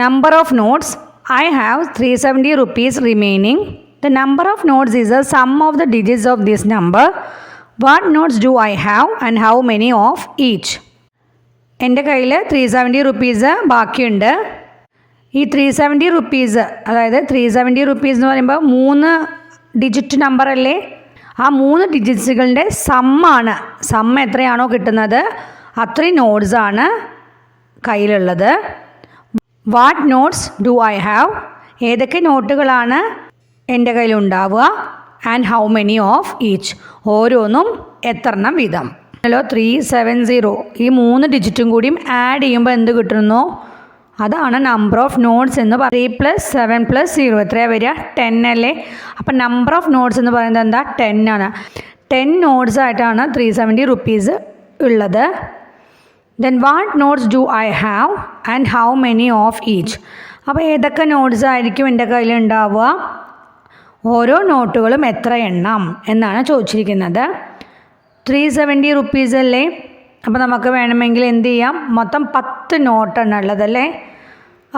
number of notes, I have 370 rupees remaining. The number of notes is the sum of the digits of this number. What notes do I have and how many of each? എൻ്റെ കയ്യിൽ 370 rupees ബാക്കിയുണ്ട്. ഈ 370 rupees, അതായത് 370 rupees എന്ന് പറയുമ്പോൾ 3 digit number അല്ലേ? ആ 3 ഡിജിറ്റ്സുകളുടെ സമ്മാണ്. Some എത്രയാണോ കിട്ടുന്നത് അത്രയും നോട്ട്സാണ് കയ്യിലുള്ളത്. What notes do I have? ഏതൊക്കെ നോട്ടുകളാണ് എൻ്റെ കയ്യിലുണ്ടാവുക? And how many of each? ഓരോന്നും എത്രണ്ണം വീതം? 370 ഈ 3 ഡിജിറ്റും കൂടിയും ആഡ് ചെയ്യുമ്പോൾ എന്ത് കിട്ടുന്നു? അതാണ് നമ്പർ ഓഫ് നോട്ട്സ് എന്ന് പറയുന്നത്. 3 + 7 + 0 എത്രയാണ് വരിക? 10 അല്ലേ? അപ്പം നമ്പർ ഓഫ് നോട്ട്സ് എന്ന് പറയുന്നത് എന്താ? 10 ആണ്. 10 നോട്ട്സ് ആയിട്ടാണ് 370 റുപ്പീസ് ഉള്ളത്. Then what notes do I have and how many of each? അപ്പോൾ ഏതൊക്കെ നോട്ട്സ് ആയിരിക്കും എൻ്റെ കയ്യിൽ ഉണ്ടാവുക? ഓരോ നോട്ടുകളും എത്ര എണ്ണം എന്നാണ് ചോദിച്ചിരിക്കുന്നത്. 370 റുപ്പീസ് അല്ലേ? അപ്പോൾ നമുക്ക് വേണമെങ്കിൽ എന്ത് ചെയ്യാം? മൊത്തം 10 നോട്ടാണ് ഉള്ളതല്ലേ?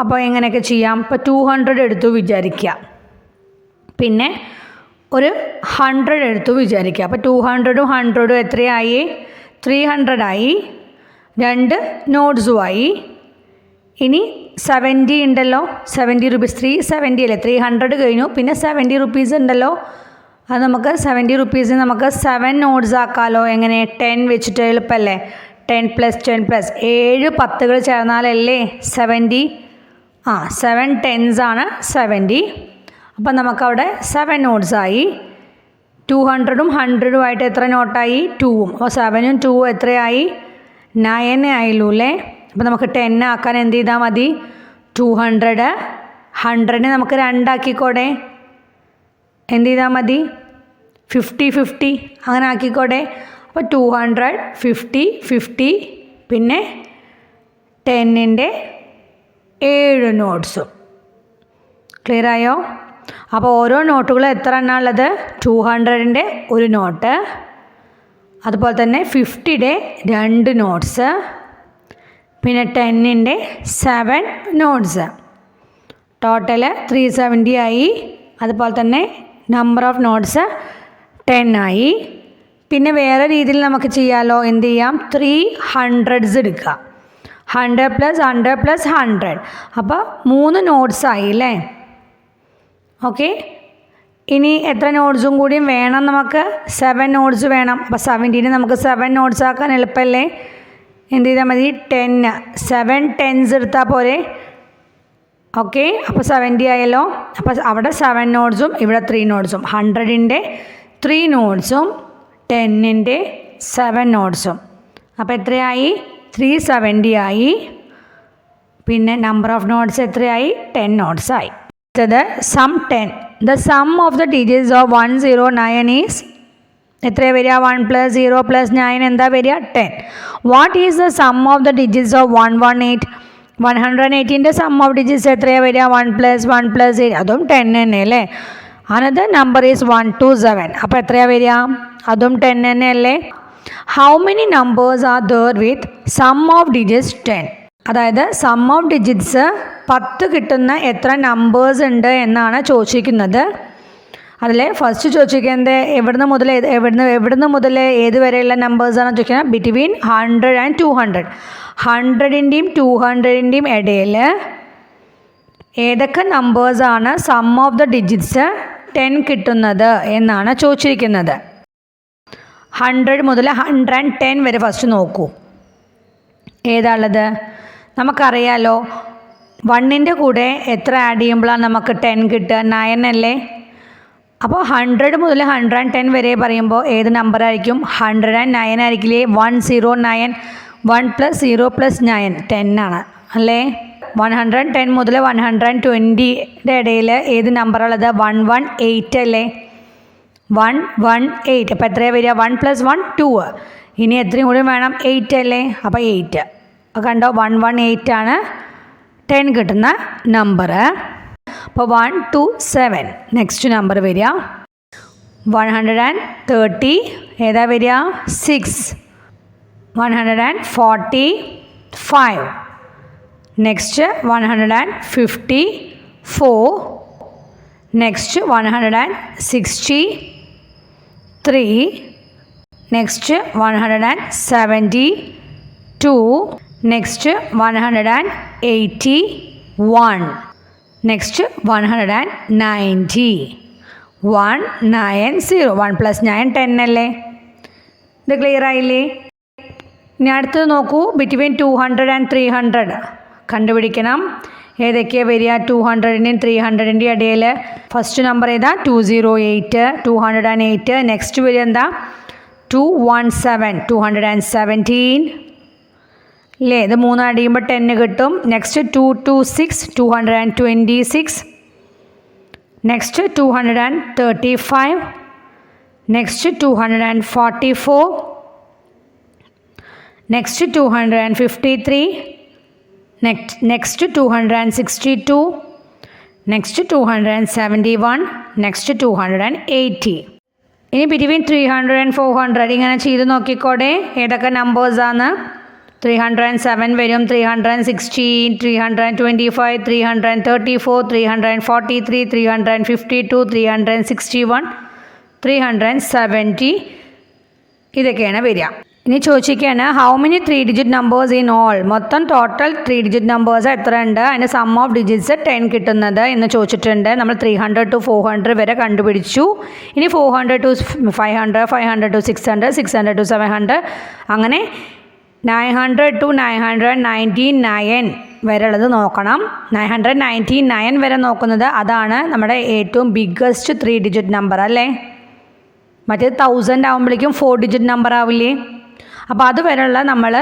അപ്പോൾ എങ്ങനെയൊക്കെ ചെയ്യാം? ഇപ്പോൾ 200 എടുത്തു വിചാരിക്കുക, പിന്നെ ഒരു 100 എടുത്തു വിചാരിക്കുക. അപ്പോൾ 200ഉം 100ഉം എത്രയായി? 300 ആയി. 2 നോട്ട്സുമായി. ഇനി 70 ഉണ്ടല്ലോ, 70 റുപ്പീസ്. 370 അല്ലേ? 300 കഴിഞ്ഞു, പിന്നെ 70 റുപ്പീസ് ഉണ്ടല്ലോ. അത് നമുക്ക് 70 റുപ്പീസ് നമുക്ക് 7 നോട്ട്സ് ആക്കാമല്ലോ. എങ്ങനെ? 10 വെച്ചിട്ട് എളുപ്പമല്ലേ? 10 + 10 + 7 10കൾ ചേർന്നാലല്ലേ 70? 7 10s ആണ് 70. അപ്പം നമുക്കവിടെ 7 നോട്ട്സായി. 200ഉം 100ഉം ആയിട്ട് എത്ര നോട്ടായി? 2ഉം. അപ്പോൾ 7ഉം 2ഉം എത്രയായി? 9 ആയില്ലൂ അല്ലേ? അപ്പോൾ നമുക്ക് 10 ആക്കാൻ എന്ത് ചെയ്താൽ മതി? 200. 100നെ നമുക്ക് 2 ആക്കിക്കോടെ. എന്ത് ചെയ്താൽ മതി? 50 50 അങ്ങനെ ആക്കിക്കോടെ. അപ്പോൾ 200 50 50 പിന്നെ 10ൻ്റെ 7 നോട്ട്സും. ക്ലിയർ ആയോ? അപ്പോൾ ഓരോ നോട്ടുകളും എത്ര എണ്ണം ഉള്ളത്? 200ൻ്റെ 1 നോട്ട്, അതുപോലെ തന്നെ 50യുടെ 2 നോട്ട്സ്, പിന്നെ 10ൻ്റെ 7 നോട്ട്സ്. ടോട്ടൽ 370 ആയി. അതുപോലെ തന്നെ നമ്പർ ഓഫ് നോട്ട്സ് 10 ആയി. പിന്നെ വേറെ രീതിയിൽ നമുക്ക് ചെയ്യാമല്ലോ. എന്ത് ചെയ്യാം? 300s എടുക്കുക. 100 + 100 + 100. അപ്പോൾ 3 നോട്ട്സ് ആയി അല്ലേ? ഓക്കെ. ഇനി എത്ര നോട്ട്സും കൂടിയും വേണം നമുക്ക്? 7 നോട്ട്സ് വേണം. അപ്പോൾ 70നെ നമുക്ക് 7 നോട്ട്സ് ആക്കാൻ എളുപ്പമല്ലേ? എന്ത് ചെയ്താൽ മതി? 10 7 10s എടുത്താൽ പോരെ? ഓക്കെ. അപ്പോൾ 70 ആയല്ലോ. അപ്പോൾ അവിടെ 7 നോട്ട്സും ഇവിടെ 3 നോട്ട്സും. 100ൻ്റെ 3 നോട്ട്സും 10ൻ്റെ 7 നോട്ട്സും. അപ്പോൾ എത്രയായി? 370 ആയി. പിന്നെ നമ്പർ ഓഫ് നോട്ട്സ് എത്രയായി? 10 നോട്ട്സ് ആയി. അടുത്തത് sum 10. The sum of the digits of 109 is എത്രയാണ് വരിക? 1 + 0 + 9 എന്താ വരിക? 10. What is the sum of the digits of 118? 118ൻ്റെ സം ഓഫ് ഡിജിറ്റ്സ് എത്രയാണ് വരിക? 1 + 1 + 8, അതും 10 തന്നെ അല്ലേ? Another number is 127. അപ്പോൾ എത്രയാണ് വരിക? അതും 10 തന്നെ അല്ലേ? How many numbers are there with sum of digits 10? അതായത് സം ഓഫ് ഡിജിറ്റ്സ് 10 കിട്ടുന്ന എത്ര നമ്പേഴ്സ് ഉണ്ട് എന്നാണ് ചോദിച്ചിരിക്കുന്നത്. അതിൽ ഫസ്റ്റ് ചോദിച്ചിരിക്കുന്നത് എവിടുന്ന് മുതൽ ഏത് വരെയുള്ള നമ്പേഴ്സാണ് ചോദിക്കുന്നത്? Between 100 and 200. 100ൻ്റെയും 200ൻ്റെയും ഇടയിൽ ഏതൊക്കെ നമ്പേഴ്സാണ് സം ഓഫ് ദ ഡിജിറ്റ്സ് 10 കിട്ടുന്നത് എന്നാണ് ചോദിച്ചിരിക്കുന്നത്. 100 മുതൽ 110 വരെ ഫസ്റ്റ് നോക്കൂ. ഏതാണുള്ളത്? നമുക്കറിയാലോ. 1ൻ്റെ കൂടെ എത്ര ആഡ് ചെയ്യുമ്പോഴാണ് നമുക്ക് 10 കിട്ടുക? 9 അല്ലേ? അപ്പോൾ 100 മുതൽ 110 വരെ പറയുമ്പോൾ ഏത് നമ്പർ ആയിരിക്കും? 109 ആയിരിക്കില്ലേ? 109. 1 + 0 + 9 10 ആണ് അല്ലേ? 110 മുതൽ 120യുടെ ഇടയിൽ ഏത് നമ്പറുള്ളത്? 118 അല്ലേ? 118. അപ്പോൾ എത്രയാണ് വരിക? 1 + 1 2. ഇനി എത്രയും കൂടി വേണം? 8 അല്ലേ? അപ്പോൾ 8. കണ്ടോ? 118 ആണ് 10 കിട്ടുന്ന നമ്പർ. അപ്പോൾ 127 നെക്സ്റ്റ് നമ്പർ വരിക. 130 ഏതാ വരിക? 6. 145 next 154, next 163, next 172, next 181, next 190. 190. 1 + 9 10 അല്ലേ? ഇത് ക്ലിയർ ആയില്ലേ? ഇനി അടുത്തത് നോക്കൂ. ബിറ്റ്വീൻ 200 and 300 കണ്ടുപിടിക്കണം. ഏതൊക്കെയാണ് വരിക? 200ൻ്റെയും 300ൻ്റെയും ഇടയിൽ ഫസ്റ്റ് നമ്പർ ഏതാ? 208, 208. നെക്സ്റ്റ് വരിക എന്താ? 217, 217 അല്ലേ? ഇത് 3 അടിയുമ്പോൾ 10 കിട്ടും. Next 226, 226. Next 235, next 244, next 253, next 262, next 271, next 280. ഇനി ബിറ്റ്വീൻ 300 and 400 ഇങ്ങനെ ചെയ്ത് നോക്കിക്കോടെ ഏതൊക്കെ നമ്പേഴ്സാണ്. 307 വരും, 316, 325, 334, 343, 352, 361, 370 ഇതൊക്കെയാണ് വരിക. ഇനി ചോദിച്ചിരിക്കുകയാണ് how many 3 digit numbers in all. മൊത്തം ടോട്ടൽ 3 ഡിജിറ്റ് നമ്പേഴ്സ് എത്ര ഉണ്ട്? അതിൻ്റെ സം ഓഫ് ഡിജിറ്റ്സ് 10 കിട്ടുന്നത് എന്ന് ചോദിച്ചിട്ടുണ്ട്. നമ്മൾ 300 to 400 വരെ കണ്ടുപിടിച്ചു. ഇനി 400 to 500, 500 to 600, 600 to 700, അങ്ങനെ 900 to 999 വരെ ഉള്ളത് നോക്കണം. 999 വരെ നോക്കുന്നത് അതാണ് നമ്മുടെ ഏറ്റവും ബിഗ്ഗസ്റ്റ് 3 ഡിജിറ്റ് നമ്പർ അല്ലേ? മറ്റേത് 1000 ആകുമ്പോഴേക്കും 4 ഡിജിറ്റ് നമ്പർ ആവില്ലേ? അപ്പോൾ അതുവരെയുള്ള നമ്മൾ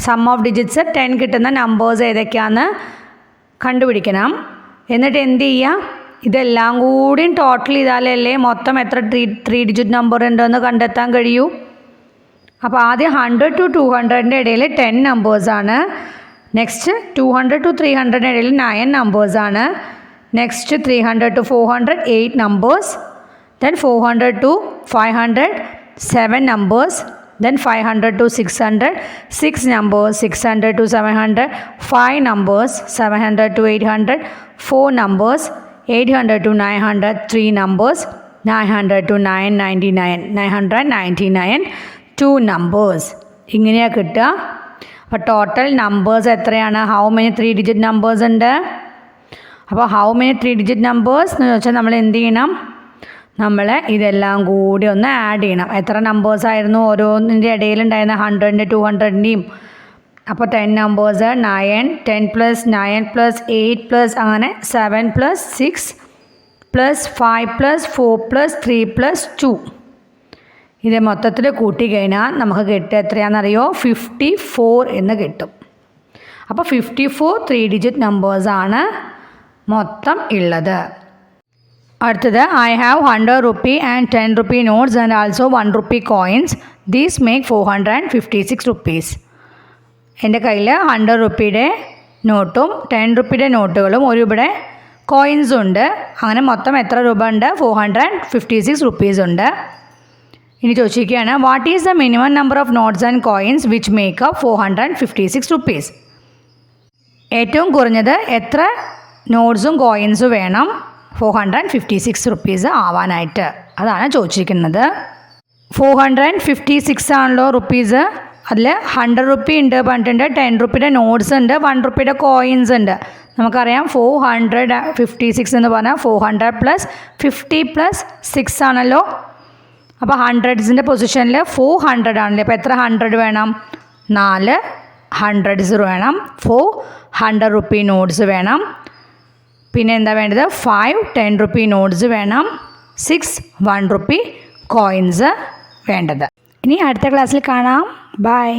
സം ഓഫ് ഡിജിറ്റ്സ് 10 കിട്ടുന്ന നമ്പേഴ്സ് ഏതൊക്കെയാണെന്ന് കണ്ടുപിടിക്കണം. എന്നിട്ട് എന്ത് ചെയ്യുക? ഇതെല്ലാം കൂടിയും ടോട്ടൽ ചെയ്താലല്ലേ മൊത്തം എത്ര 3 ഡിജിറ്റ് നമ്പർ ഉണ്ടെന്ന് കണ്ടെത്താൻ കഴിയൂ. അപ്പോൾ ആദ്യം 100 to 200ൻ്റെ ഇടയിൽ 10 നമ്പേഴ്സാണ്. നെക്സ്റ്റ് 200 to 300ൻ്റെ ഇടയിൽ 9 നമ്പേഴ്സാണ്. Next 300 to 400 8 numbers. Then 400 to 500 7 numbers. Then 500 to 600 6 numbers. 600 to 700 5 numbers. 700 to 800 4 numbers. 800 to 900 3 numbers. 900 to 999 2 numbers. ഇങ്ങനെയാണ് കിട്ടുക. അപ്പോൾ ടോട്ടൽ നമ്പേഴ്സ് എത്രയാണ്? ഹൗ മെനി 3 ഡിജിറ്റ് നമ്പേഴ്സ് ഉണ്ട്? അപ്പോൾ ഹൗ മെനി 3 ഡിജിറ്റ് നമ്പേഴ്സ് എന്ന് ചോദിച്ചാൽ നമ്മൾ എന്ത് ചെയ്യണം? നമ്മൾ ഇതെല്ലാം കൂടി ഒന്ന് ആഡ് ചെയ്യണം. എത്ര നമ്പേഴ്സ് ആയിരുന്നു ഓരോന്നിൻ്റെ ഇടയിലുണ്ടായിരുന്ന 100ൻ്റെ 200ൻ്റെയും? അപ്പോൾ 10 നമ്പേഴ്സ് 9, 10 + 9 + 8 + അങ്ങനെ 7 + 6 + 5 + 4 + 3 + 2 ഇത് മൊത്തത്തിൽ കൂട്ടിക്കഴിഞ്ഞാൽ നമുക്ക് കിട്ടുക എത്രയാണെന്നറിയോ? 54 എന്ന് കിട്ടും. അപ്പോൾ 54 3 ഡിജിറ്റ് നമ്പേഴ്സാണ് മൊത്തം ഉള്ളത്. അടുത്തത് I have 100 rupee and 10 rupee notes and also 1 rupee coins. These make 456 rupees. എൻ്റെ കയ്യിൽ 100 റുപ്പിയുടെ നോട്ടും 10 റുപ്പിയുടെ നോട്ടുകളും ഒരു ഇവിടെ കോയിൻസും ഉണ്ട്. അങ്ങനെ മൊത്തം എത്ര രൂപ ഉണ്ട്? 456 റുപ്പീസ് ഉണ്ട്. ഇനി ചോദിച്ചിരിക്കുകയാണ് what is the minimum number of notes and coins which make up 456 rupees. ഏറ്റവും കുറഞ്ഞത് എത്ര നോട്ട്സും കോയിൻസും വേണം 456 റുപ്പീസ് ആവാനായിട്ട്? അതാണ് ചോദിച്ചിരിക്കുന്നത്. 456 ആണല്ലോ റുപ്പീസ്. അതിൽ 100 റുപ്പി ഉണ്ട് പറഞ്ഞിട്ടുണ്ട്, 10 റുപ്പിയുടെ നോട്ട്സ് ഉണ്ട്, 1 റുപ്പിയുടെ കോയിൻസ് ഉണ്ട്. നമുക്കറിയാം 456 എന്ന് പറഞ്ഞാൽ 400 + 50 + 6 ആണല്ലോ. അപ്പോൾ ഹൺഡ്രഡ്സിൻ്റെ പൊസിഷനിൽ 400 ആണല്ലോ. അപ്പോൾ എത്ര 100 വേണം? 4 ഹൺഡ്രഡ്സ് വേണം. 400 റുപ്പി നോട്ട്സ് വേണം. പിന്നെ എന്താ വേണ്ടത്? 5 10 റുപ്പി നോട്ട്സ് വേണം. 6 1 റുപ്പി കോയിൻസ് വേണ്ടത്. ഇനി അടുത്ത ക്ലാസ്സിൽ കാണാം. ബൈ.